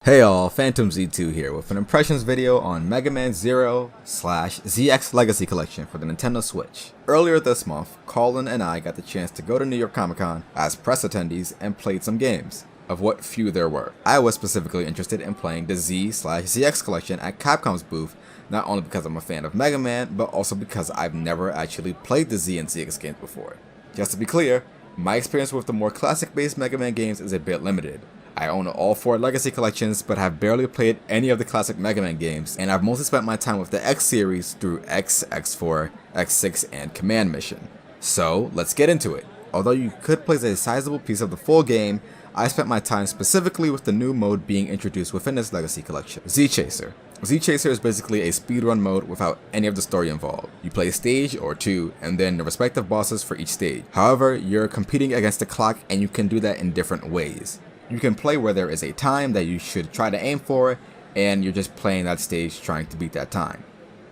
Hey all, Phantom Z2 here with an impressions video on Mega Man 0/ZX Legacy Collection for the Nintendo Switch. Earlier this month, Colin and I got the chance to go to New York Comic Con as press attendees and played some games, of what few there were. I was specifically interested in playing the Z/ZX Collection at Capcom's booth, not only because I'm a fan of Mega Man, but also because I've never actually played the Z and ZX games before. Just to be clear, my experience with the more classic-based Mega Man games is a bit limited. I own all 4 Legacy collections, but have barely played any of the classic Mega Man games, and I've mostly spent my time with the X series through X, X4, X6, and Command Mission. So, let's get into it. Although you could place a sizable piece of the full game, I spent my time specifically with the new mode being introduced within this Legacy collection, ZChaser. ZChaser is basically a speedrun mode without any of the story involved. You play a stage or 2, and then the respective bosses for each stage. However, you're competing against the clock, and you can do that in different ways. You can play where there is a time that you should try to aim for, and you're just playing that stage trying to beat that time.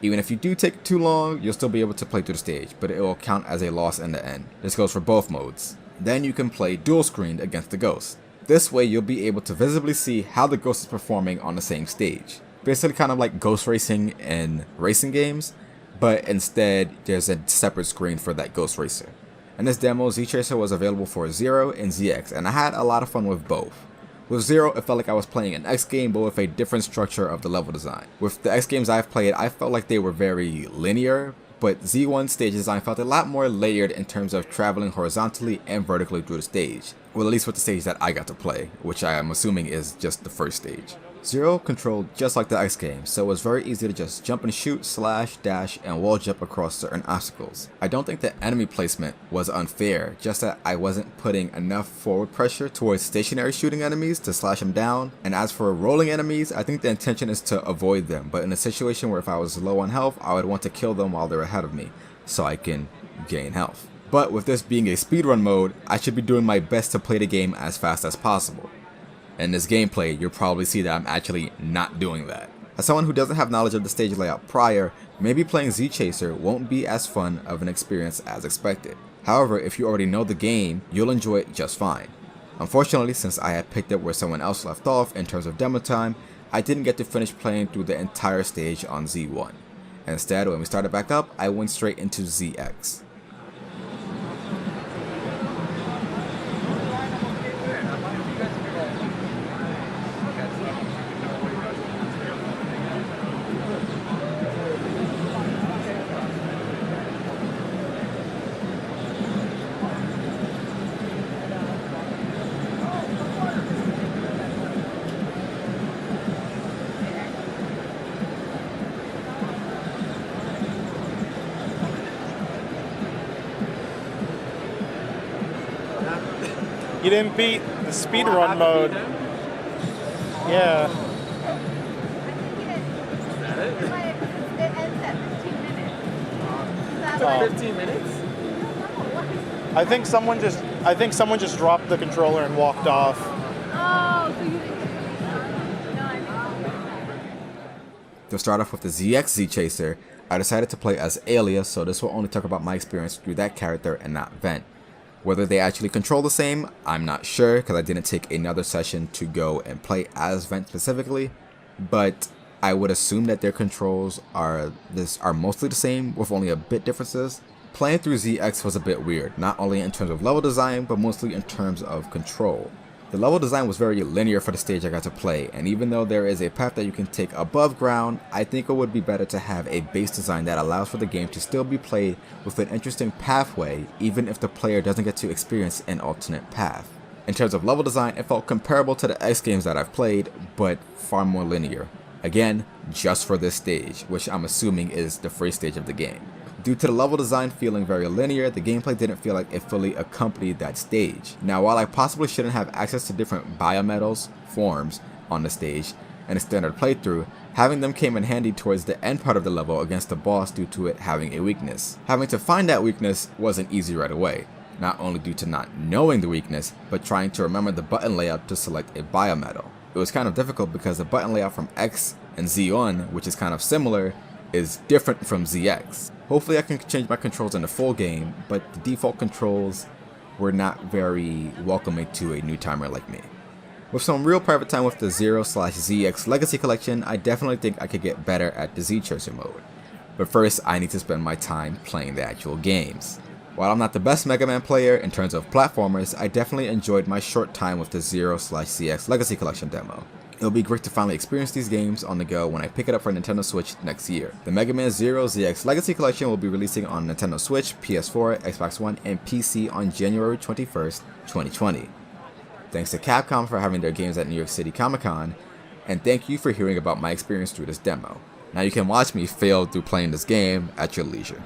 Even if you do take too long, you'll still be able to play through the stage, but it will count as a loss in the end. This goes for both modes. Then you can play dual screened against the ghost. This way you'll be able to visibly see how the ghost is performing on the same stage. Basically kind of like ghost racing in racing games, but instead there's a separate screen for that ghost racer. In this demo, ZChaser was available for Zero and ZX, and I had a lot of fun with both. With Zero, it felt like I was playing an X game, but with a different structure of the level design. With the X games I've played, I felt like they were very linear, but Z1 stage design felt a lot more layered in terms of traveling horizontally and vertically through the stage. Well, at least with the stage that I got to play, which I am assuming is just the first stage. Zero controlled just like the X game, so it was very easy to just jump and shoot, slash, dash, and wall jump across certain obstacles. I don't think the enemy placement was unfair, just that I wasn't putting enough forward pressure towards stationary shooting enemies to slash them down, and as for rolling enemies, I think the intention is to avoid them, but in a situation where if I was low on health, I would want to kill them while they're ahead of me, so I can gain health. But with this being a speedrun mode, I should be doing my best to play the game as fast as possible. In this gameplay, you'll probably see that I'm actually not doing that. As someone who doesn't have knowledge of the stage layout prior, maybe playing ZChaser won't be as fun of an experience as expected. However, if you already know the game, you'll enjoy it just fine. Unfortunately, since I had picked up where someone else left off in terms of demo time, I didn't get to finish playing through the entire stage on Z1. Instead, when we started back up, I went straight into ZX. You didn't beat the speedrun mode. Yeah. It ends at 15 minutes. 15 minutes? I think someone just dropped the controller and walked off. Oh, so you didn't. No, I didn't. To start off with the ZX ZChaser, I decided to play as Alias, so this will only talk about my experience through that character and not Vent. Whether they actually control the same, I'm not sure, because I didn't take another session to go and play as Vent specifically, but I would assume that their controls are mostly the same, with only a bit differences. Playing through ZX was a bit weird, not only in terms of level design, but mostly in terms of control. The level design was very linear for the stage I got to play, and even though there is a path that you can take above ground, I think it would be better to have a base design that allows for the game to still be played with an interesting pathway, even if the player doesn't get to experience an alternate path. In terms of level design, it felt comparable to the X games that I've played, but far more linear. Again, just for this stage, which I'm assuming is the first stage of the game. Due to the level design feeling very linear, the gameplay didn't feel like it fully accompanied that stage. Now, while I possibly shouldn't have access to different biometals, forms, on the stage, in a standard playthrough, having them came in handy towards the end part of the level against the boss due to it having a weakness. Having to find that weakness wasn't easy right away, not only due to not knowing the weakness, but trying to remember the button layout to select a biometal. It was kind of difficult because the button layout from X and Z1, which is kind of similar, is different from ZX. Hopefully I can change my controls in the full game, but the default controls were not very welcoming to a new timer like me. With some real private time with the 0/ZX Legacy Collection, I definitely think I could get better at the ZChaser mode. But first, I need to spend my time playing the actual games. While I'm not the best Mega Man player in terms of platformers, I definitely enjoyed my short time with the 0/ZX Legacy Collection demo. It'll be great to finally experience these games on the go when I pick it up for Nintendo Switch next year. The Mega Man 0/ZX Legacy Collection will be releasing on Nintendo Switch, PS4, Xbox One, and PC on January 21st, 2020. Thanks to Capcom for having their games at New York City Comic Con, and thank you for hearing about my experience through this demo. Now you can watch me fail through playing this game at your leisure.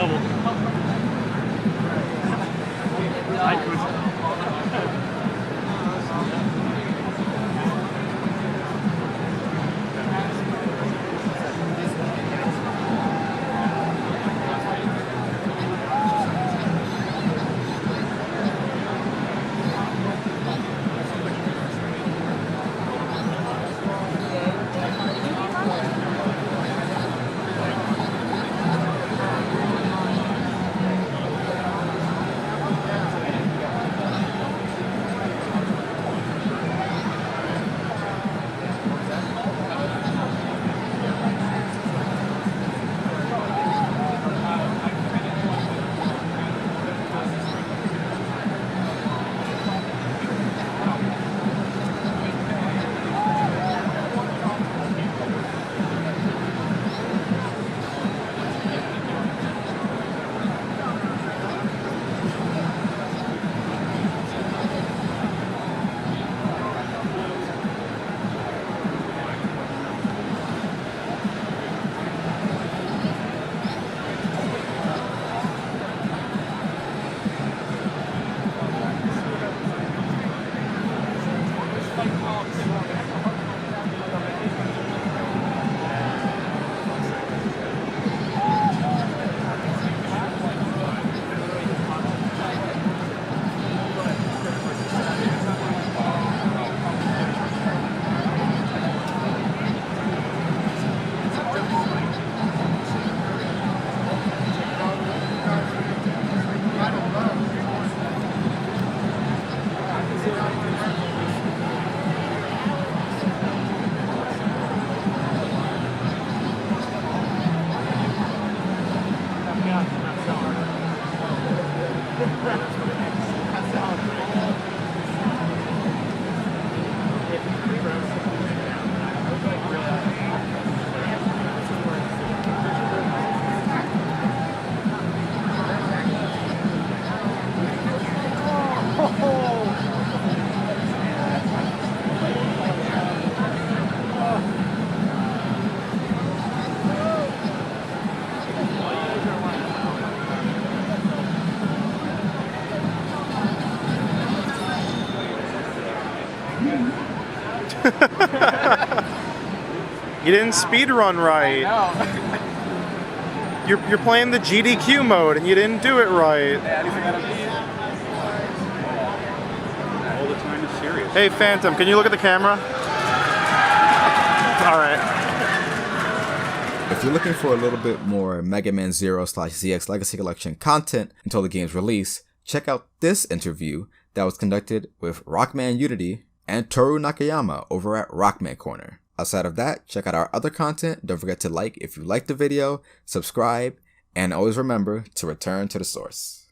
level. You didn't speed run right. You're playing the GDQ mode and you didn't do it right. All the time is serious. Hey Phantom, can you look at the camera? All right. If you're looking for a little bit more Mega Man Zero / ZX Legacy Collection content until the game's release, check out this interview that was conducted with Rockman Unity and Toru Nakayama over at Rockman-Corner. Outside of that, check out our other content. Don't forget to like if you liked the video, subscribe, and always remember to return to the source.